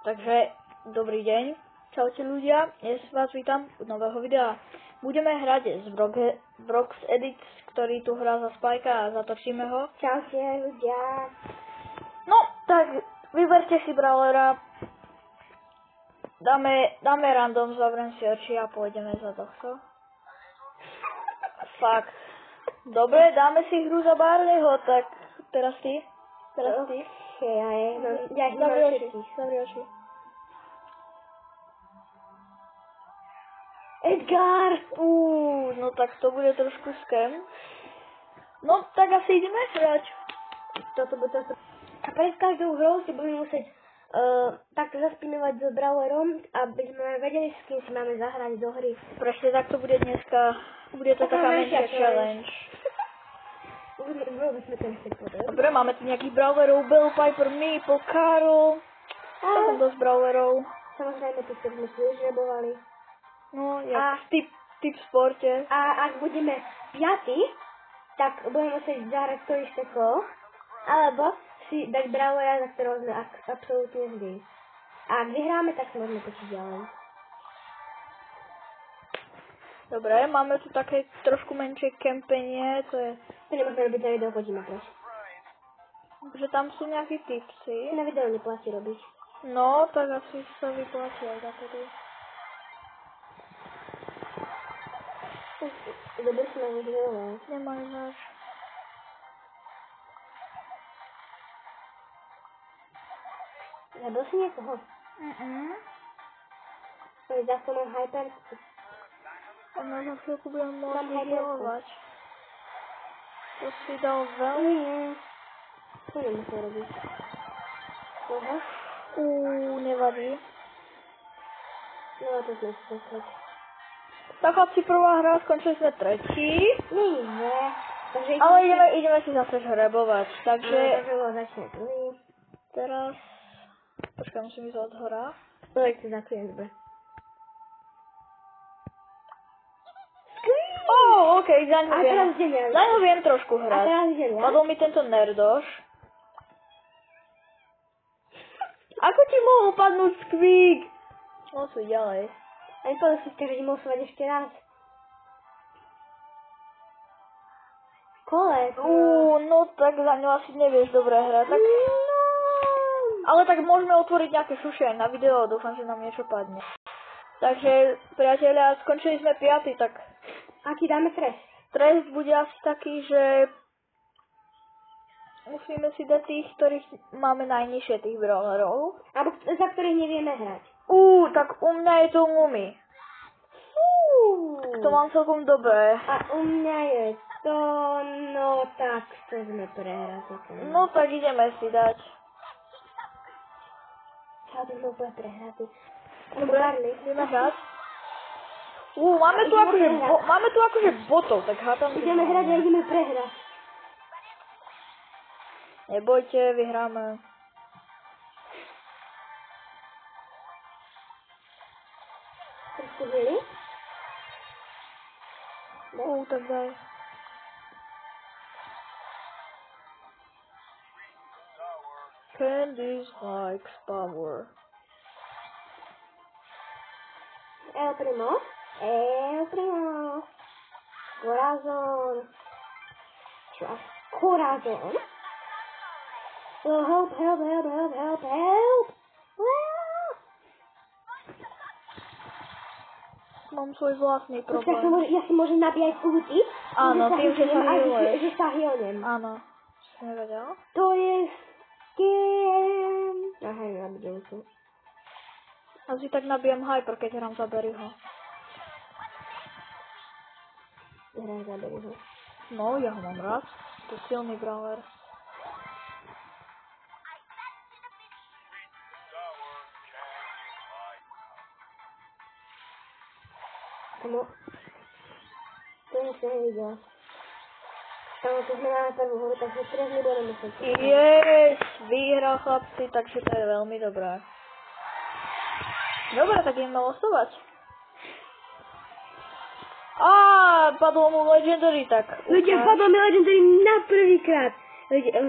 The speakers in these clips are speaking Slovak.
Takže, dobrý deň. Čaute ľudia, dnes vás vítam u nového videa. Budeme hrať z Brox Edits, ktorý tu hrá za Spajka a zatočíme ho. Čaute ľudia. No, tak vyberte si brawlera. Dáme random, zavriem si oči a pôjdeme za tohto. Fakt. Dobre, dáme si hru za Barleyho, tak teraz ty. Ja Zavri oči. Edgar! No tak to bude trošku scam. No, tak asi ideme hrať. Toto. A pred každou hrou si budeme musieť takto zaspinovať s brawlerom, aby sme vedeli, s kým si máme zahrať do hry. Presne tak to bude dneska. Bude to taká menšia challenge. Dobre, máme tu nejakých brawlerov. Bell, Piper, Maple, Carol. Tam dosť brawlerov. Samozrejme, tí, ktorí sme si užrebovali. No, jak typ v sporte. A ak budeme piati, tak budeme musieť zahrať to isté kolo, alebo si dať brawlera, za ktorého sme absolútne vždy. A ak vyhráme, tak sa môžeme točiť ďalej. Dobre, máme tu také trošku menšie kempenie, to je... To nemôžeme robiť na video, chodíme preč. Takže tam sú nejaké tipsy. Na video neplatí robiť. No, tak asi sa vyplatí aj takedy. Dobre si mám videové. Nemáš náš. Zabil si niekoho? Za to mám hyper. A na za chvíľku budem Mám môcť hyperku. vydelovať. To si dal veľmi... To nemusím robiť. Aha. Nevadí. No a to sme si poslať. Tak chlapci, prvá hra, skončili sme tretí. Nie. Takže Ale ideme si zase žrebovať, takže... začne prvý. Teraz... Počkaj, musím ísť od hora. No, tak to zakrijem, dobre. Okej, A teraz ide nerd. Zaňho viem trošku A hrať. teraz ide ja? Padol mi tento nerdoš. Ako ti mohol padnúť Squeak? No sú ďalej. Ani povedal si, že ti mohol svať ešte raz. Kolec. No tak za ňu asi nevieš dobre hrať. Tak... Ale tak môžeme otvoriť nejaké šuše na video, dúfam, že nám niečo padne. Takže, priatelia, skončili sme 5, tak... Aký dáme trest? Trest bude asi taký, že... Musíme si dať tých, ktorých máme najnižšie, tých brawlerov. Alebo za ktorých nevieme hrať. Tak u mňa je to Mumi. To mám celkom dobré. A u mňa je to... No tak, to sme prehrali. No tak ideme si dať. Čo, ty sme úplne prehratí. Dobre, ideme hrať. Máme tu akože botov, tak hádam. Ideme hrať a ideme prehrať. Nebojte, vyhráme. Trošku žili? Tak daj. Candy likes power. El primo. Corazon. Corazon. Oh, help. Mám svoj vlastný problém. Ja si môžem nabíjať ulti. Áno, tým, že sa healuješ. Že sa healnem. Áno. Si nevedel? To je scam. Aha, nabíjam to. Asi tak nabijem hyper, keď hrám za Berryho. Hraj za Berryho. No, ja ho mám rád. To je silný brawler. Kamo. To je sa nevidela. Kamo, to sme na prvú horu, takže teraz nebudeme musieť. Yes! Vyhral chlapci, takže to je veľmi dobré. Dobre, tak ideme losovať. Padlo mu Legendary, tak... Ľudia, padlo mi Legendary na prvýkrát.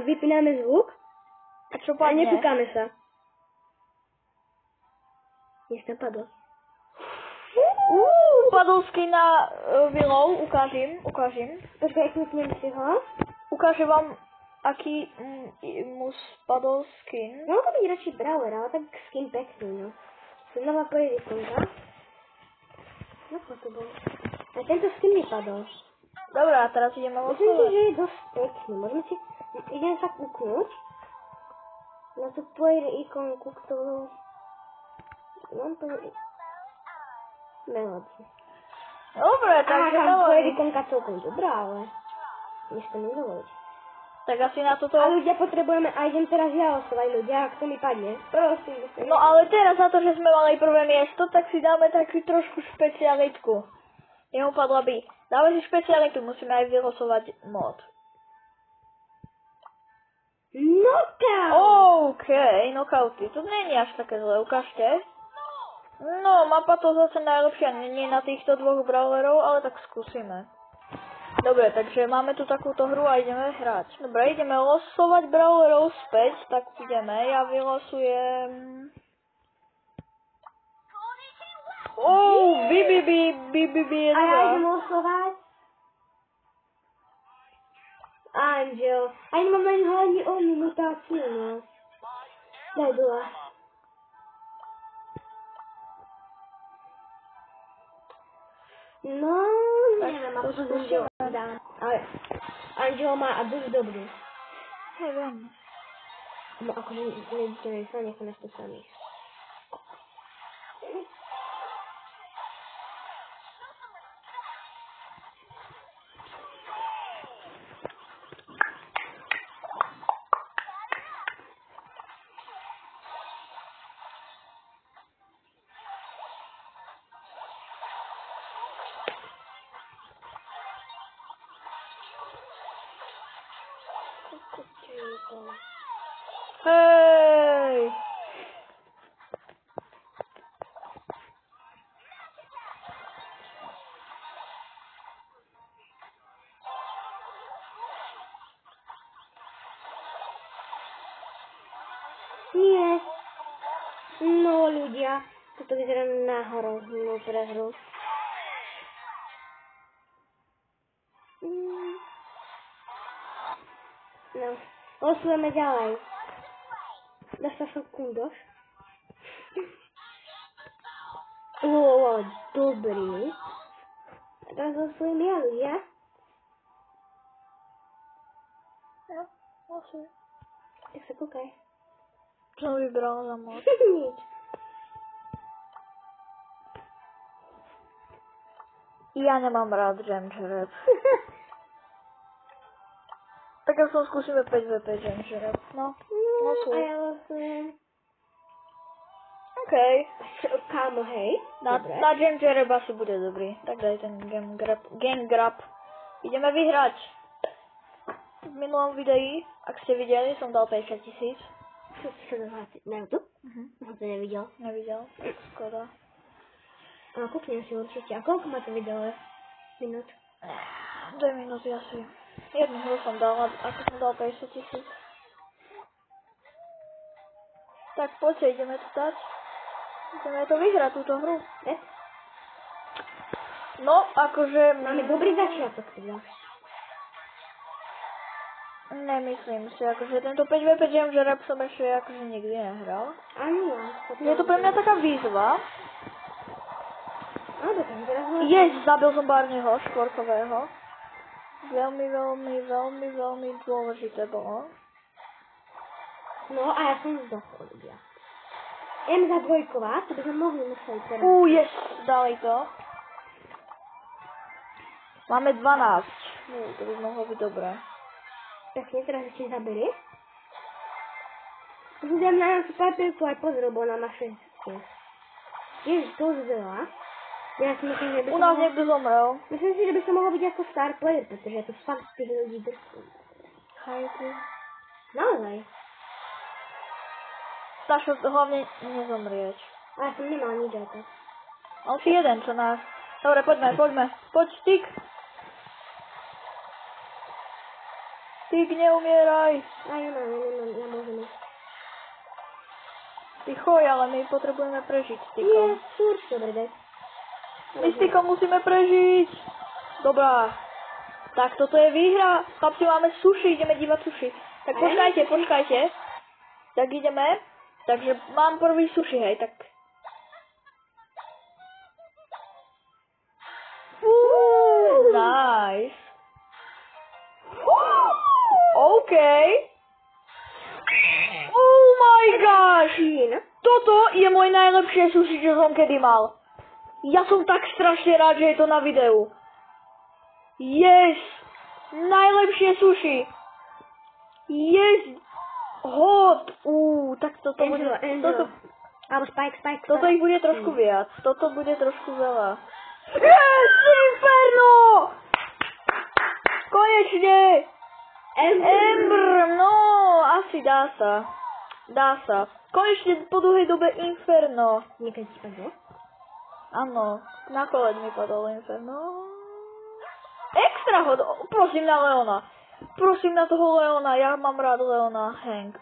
Vypíname zvuk A čo padne? A netúkame sa. Jestem padł. Padol skin na Willow, ukážem. Počkaj, kliknem si ho. Ukážem vám, aký mu spadol skin. Mohol to byť radšej Brawler, ale tak skin pekný, no. Znova pojede ikonka. No, to bol. A tento skin mi padol. Dobré, a teraz ideme Myslím si, losovať. že je dosť pekný. Môžeme si... Idem sa kúknúť. Na tú pojede ikonku, ktorú... Mám to... Melody. Dobre, takže tam pojede Melody. ikonka celkom dobrá, ale... Nechcem mi dovoliť. Tak asi na toto... A ľudia potrebujeme, a idem teraz ja oslovať ľudia, ak to mi padne. Prosím. No ale teraz za to, že sme mali prvé miesto, tak si dáme takú trošku špecialitku. Jemu padla by. Dáme si špecialitu, musíme aj vylosovať mod. Knockout! OK, knockouty. To nie je až také zlé, ukážte. No, mapa to zase najlepšia, nie na týchto dvoch brawlerov, ale tak skúsime. Dobre, takže máme tu takúto hru a ideme hrať. Dobre, ideme losovať brawlerov späť, tak ideme. Ja vylosujem... BBB je A ja dobrá. idem oslovať. Angel. A nemáme ani onu mutáciu, no. Daj dole. No, neviem, ako to Angel dám. Ale Angel má a dosť dobrú. Neviem. No, akože nevidíme sa, necháme to samých. Hej! Nie. No, ľudia. Toto vyzerá na horoznú prehru. No. Losujeme ďalej. Dáš sa sekundoš? Dobrý. A teraz losujem ja, ľudia. No, losuj. Tak sa kúkaj. Čo som vybral za mod? Nič. Ja nemám rád Jamjerep. Tak ja som skúsime 5v5 Jamjerep. No, A losuj. ja losujem. OK. Kámo, hej. Dobre. Na Jamjerep asi bude dobrý. Tak daj ten game grab. Ideme vyhrať. V minulom videi, ak ste videli, som dal 50 000. Čo si sa dohlásiť? Na YouTube? Som to nevidel. Nevidel. Škoda. A kúknem si určite. A koľko má to video? Minút? 2 minúty asi. Jednu hru som dal, ako som dal 50 000. Tak poďte, ideme to dať. Ideme to vyhrať, túto hru. Ne? No, akože... Máme dobrý začiatok teda. Nemyslím si, akože tento 5v5 Jamjerep som ešte akože nikdy nehral. Ani ja. Je to pre mňa taká výzva. No, tak teraz Zabil som Barneyho, štvorkového. Veľmi dôležité bolo. No a ja som zdochol, ľudia. M za dvojková, to by sme mohli museli teraz. Yes, dali to. Máme 12. To by mohlo byť dobré. Pekne, teraz ešte zabili. Budem na nás papierku aj pozrieť, bo ona má 6. Ježiš, to už veľa. Ja si myslím, že by U som nás mohol... niekto zomrel. Myslím si, že by som mohol byť ako star player, pretože ja tu fakt tých ľudí drskám. Hajku. Naozaj. Stačil hlavne nezomrieť. A ja som nemal nič aj tak. On si jeden, čo nás. Dobre, poďme. Poď, Stik. Stik, neumieraj. A ja mám, ja môžem ísť. Ty choj, ale my potrebujeme prežiť s Nie, Tykom. furt, dobre, daj. My s Tykom musíme prežiť. Dobrá. Tak toto je výhra. Chlapci, máme sushi, ideme dívať sushi. Tak počkajte. Tak ideme. Takže mám prvý sushi, hej, tak... Nice. OK. Oh my gosh. Toto je môj najlepšie sushi, čo som kedy mal. Ja som tak strašne rád, že je to na videu. Yes. Najlepšie sushi. Yes. Hot. Tak toto bude... Toto, alebo Spike. toto ich bude trošku viac. Toto bude trošku veľa. Yes! Inferno! Konečne! Ember, no, asi dá sa. Konečne po dlhej dobe Inferno. Niekedy ti padlo? Áno, na koled mi padol Inferno. Extra hod, prosím na Leona. Prosím na toho Leona, ja mám rád Leona. Hank.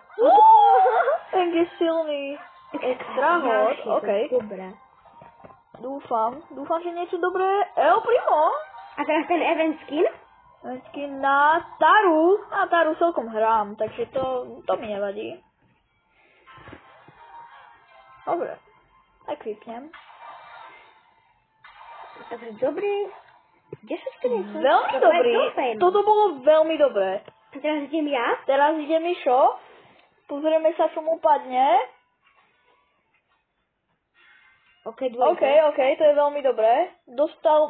Hank je silný. Extra hod, okej. Dobré. Dúfam, že niečo dobré. El Primo. A teraz ten event skin? Skin na Taru. Na Taru celkom hrám, takže to mi nevadí. Dobre. Tak vypnem. Takže dobrý. 10 skin. Veľmi dobrý. Toto bolo veľmi dobré. A teraz idem ja? Teraz ide Mišo. Pozrieme sa, čo mu padne. OK, to je veľmi dobré.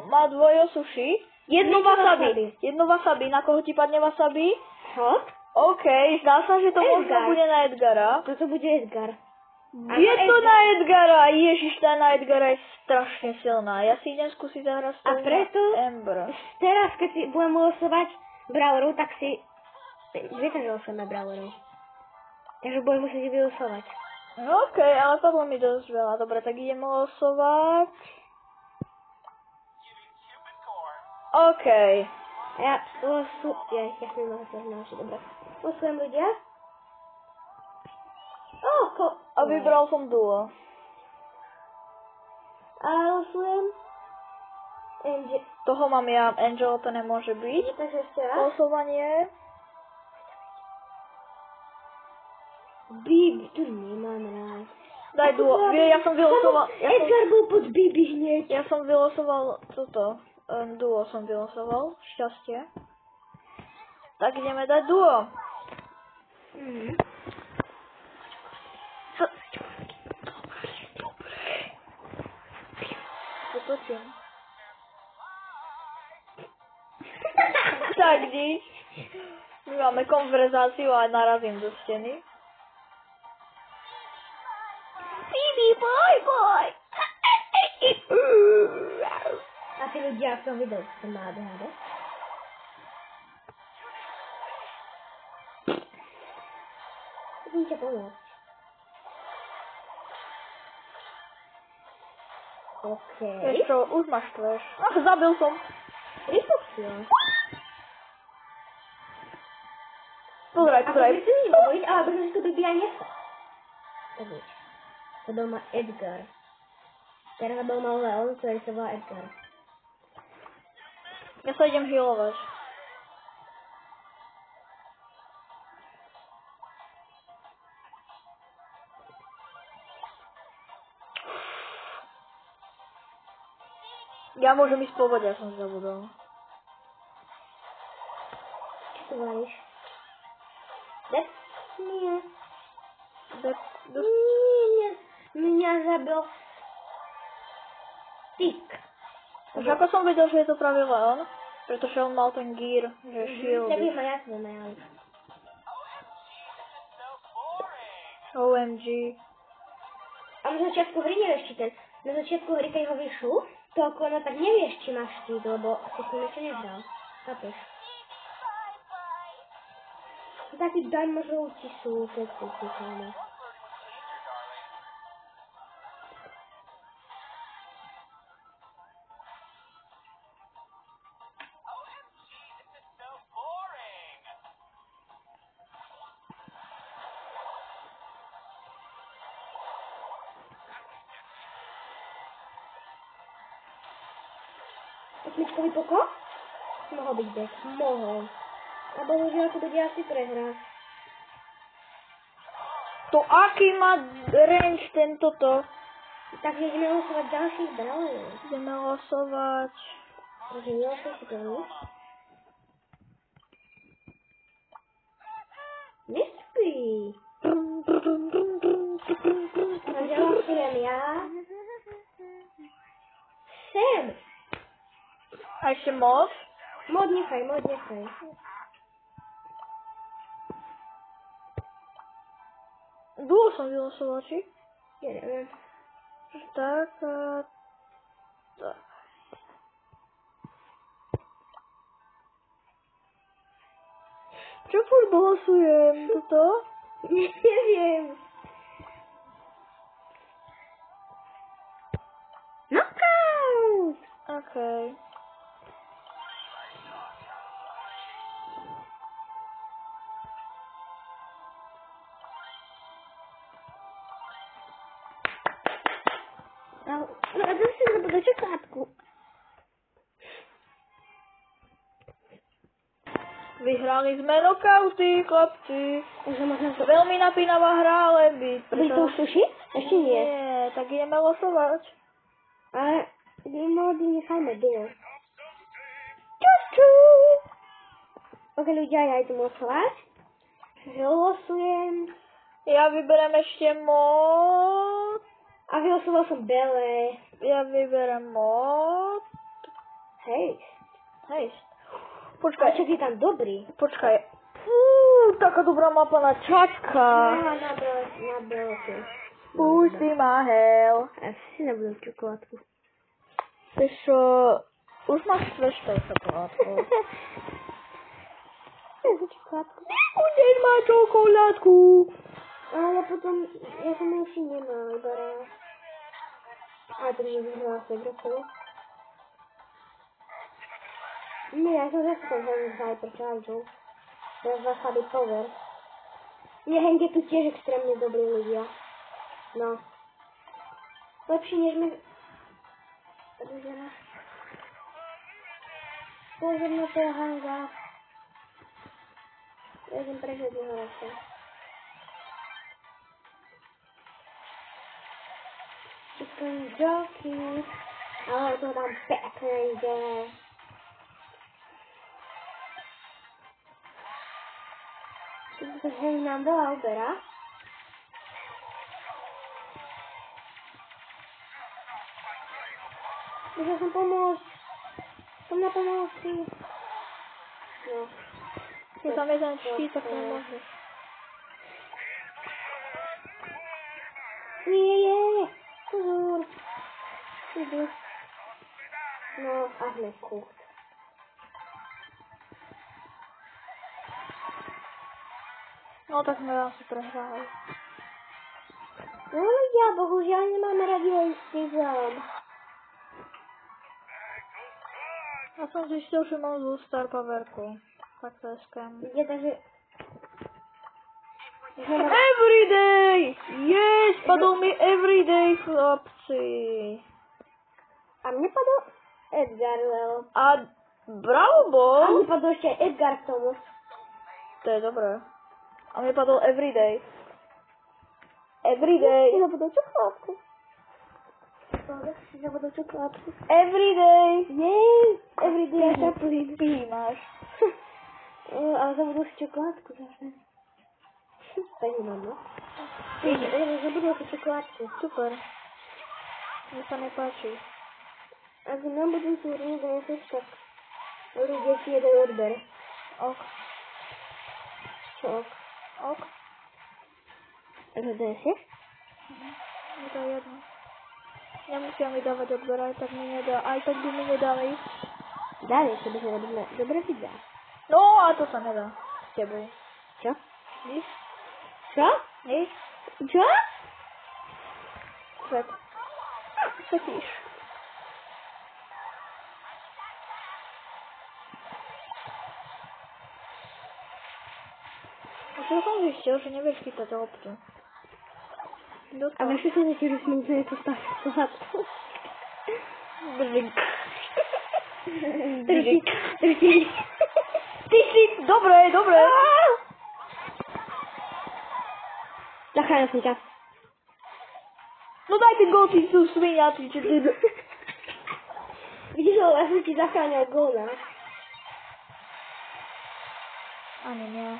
Má dvojo sushi. Jedno wasabi. Na koho ti padne wasabi? Hot. OK, zdá sa, že to možno bude na Edgara. Toto bude Edgar. Je to na Edgara. Ježiš, tá na Edgara je strašne silná. Ja si idem skúsiť zahrať s tou Ember. Teraz, keď si budem losovať brawlerov, tak si... Viete, že losujeme brawlerov. Takže budem musieť vylosovať. OK, ale padlo mi dosť veľa. Dobre, tak idem losovať. OK. Ja som losujem, dobre. Losujem ľudia. A vybral som duo. A losujem Angel. Toho mám ja, Angel to nemôže byť. Takže ešte raz. Losovanie. Bibi, tu nemám rád. Daj duo. Ja som vylosoval... Edgar bol pod Bibi hneď. Ja som vylosoval toto. Duo som vylosoval. Šťastie. Tak ideme dať duo. Potočím. Tak, nič. My máme konverzáciu a narazím do steny. Bibi, boj. A tí ľudia v tom videu sa má ADHD. Idem ťa pomôcť. OK. Vieš čo, už ma štveš. Zabil som. Rýchlo. Pozeraj. Ako si neboliť, ale aby som si to Bibi aj nesla. Tak vieš. Zabil ma Edgar. Teraz zabil ma Leon, ktorý sa volá Edgar. Ja sa idem healovať. Ja môžem ísť po vode, ja som zabudol. Čo tu varíš? Nie. Nie. Mňa zabil Tyk. Už ako som vedel, že je to práve Leon? Pretože on mal ten gear, že shield. Tak by ma jasne najali. OMG. A na začiatku hry nevieš, či ten... Na začiatku hry, keď ho vyšlu, to okolo tak nevieš, či máš štít, lebo si s ním ešte nehral. Chápeš? Taký darmožrouci sú, keď si kúkame. Osmičkový pokok? Mohol byť back. Mohol. A bohužiaľ to bude asi prehra. To aký má range tento to? Takže ideme losovať ďalších brawlerov. Ideme losovať. Takže nelosuj si to nič. Nespí. Takže losujem ja. Sem. A ešte mod? Mod nechaj. Dlho som vylosoval, či? Ja neviem. Tak a... tak. Čo furt losujem? Toto? Neviem. Knockout! Okej. No a zase do čokoládku. Vyhrali sme knockouty, chlapci. Takže možno to... Veľmi napínavá hra, ale byť. Byť to už suši? Ešte nie. Nie, tak ideme losovať. Ale mody nechajme dole. Čuču! Ok, ľudia, ja idem losovať. Takže losujem. Ja vyberem ešte mod. A vylosoval som Bele. Ja vyberem mod. Hej. Hej. A Počkaj, čo je tam dobrý? počkaj. Taká dobrá mapa na čatka. Na Bele. Pusti ma hell. A si nebudem čokoládku. Vieš čo, už máš sveštej čokoládku. Čokoládku. Budeš mať čokoládku. Ale potom, ja som ešte nemá, iba raz. A to mi vyhrala Segrosovú. Nie, ja som zase ten Hyper Charger. To je zásady power. Nie, hente tu tiež extrémne dobrí ľudia. No. Lepší než my... Pozor na toho hanga. Ja idem prežiť jeho radšej. Chicken jockey. Ale to tam pekne ide. Takže nám veľa uberá. Môžem som pomôcť. Som na pomoci. No. Je tam jeden štít, tak to nemôžeš. Nie. Pozor. Idu. No, a hneď kút. No tak sme asi prehrali. No ľudia, bohužiaľ nemáme radi Ejstizom. Ja som zistil, že mám zlú star powerku. Tak to je scam. Je takže... Everyday! Yes! Padol mi everyday, chlapci. A mne padol Edgar, Leo. A bravo A bol. mne padol ešte Edgar k tomu. To je dobré. A mne padol everyday. Everyday. Si zabudol čokoládku. Si zabudol čokoládku. Everyday. Jej, everyday ja čaplín. Ty máš. Ale zabudol si čokoládku zase. Tak nemám, no. Zabudol si čokoládku. Super. Mne sa nepáči. Ak nám budú súrni doneseš, tak ľudia si jeden odber. Ok. Čo ok? Ok. Takže donesieš? Mi to je jedno. Nemusia mi dávať odber, aj tak mi nedá. Aj tak by mi nedali. Dali, keby sme robíme dobre videa. No a to sa nedá. S tebou. Čo? Víš? Čo? Víš? Čo? Svet. Svetíš. A čo som zistil, že nevieš chytať loptu. A vieš, že si že sme museli to stať pohádku. Brzink. Trusík. Ty si, dobre. Zachránil som ťa. No daj ten gól, ty sú sviniaci, či ty... Vidíš, ale ja som ti zachránil gól, ne? Ani nie.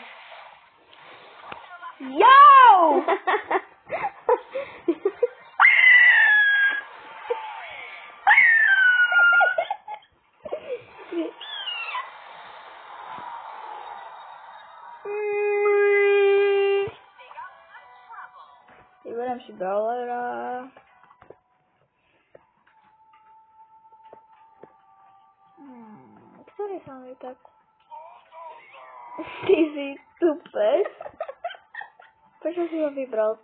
Jau! Vyberiem si Brawlera. Ktorý sa mi tak... Ty si tupec. Prečo si ho vybral?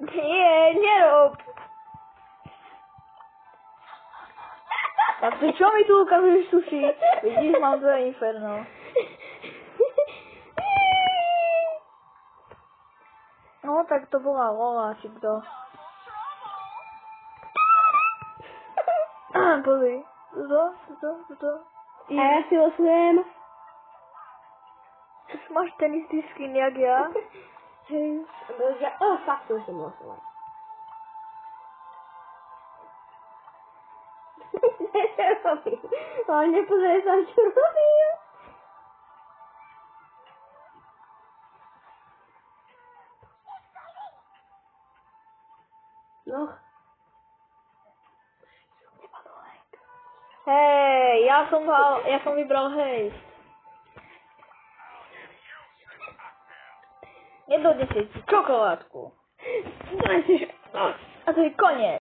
Nie, nerob. Tak to čo mi tu ukazuješ, sushi? Vidíš, mám dve inferno. No, tak to bola Lola, či kto. Pozri. Tuto. A ja si losujem. Máš ten istý skin, jak ja? Fakt to som losoval. Čo robím? Ale nepozrie sa, čo robím. No. Hej, ja som vybral hej. Nedonesie ti čokoládku. A to je koniec.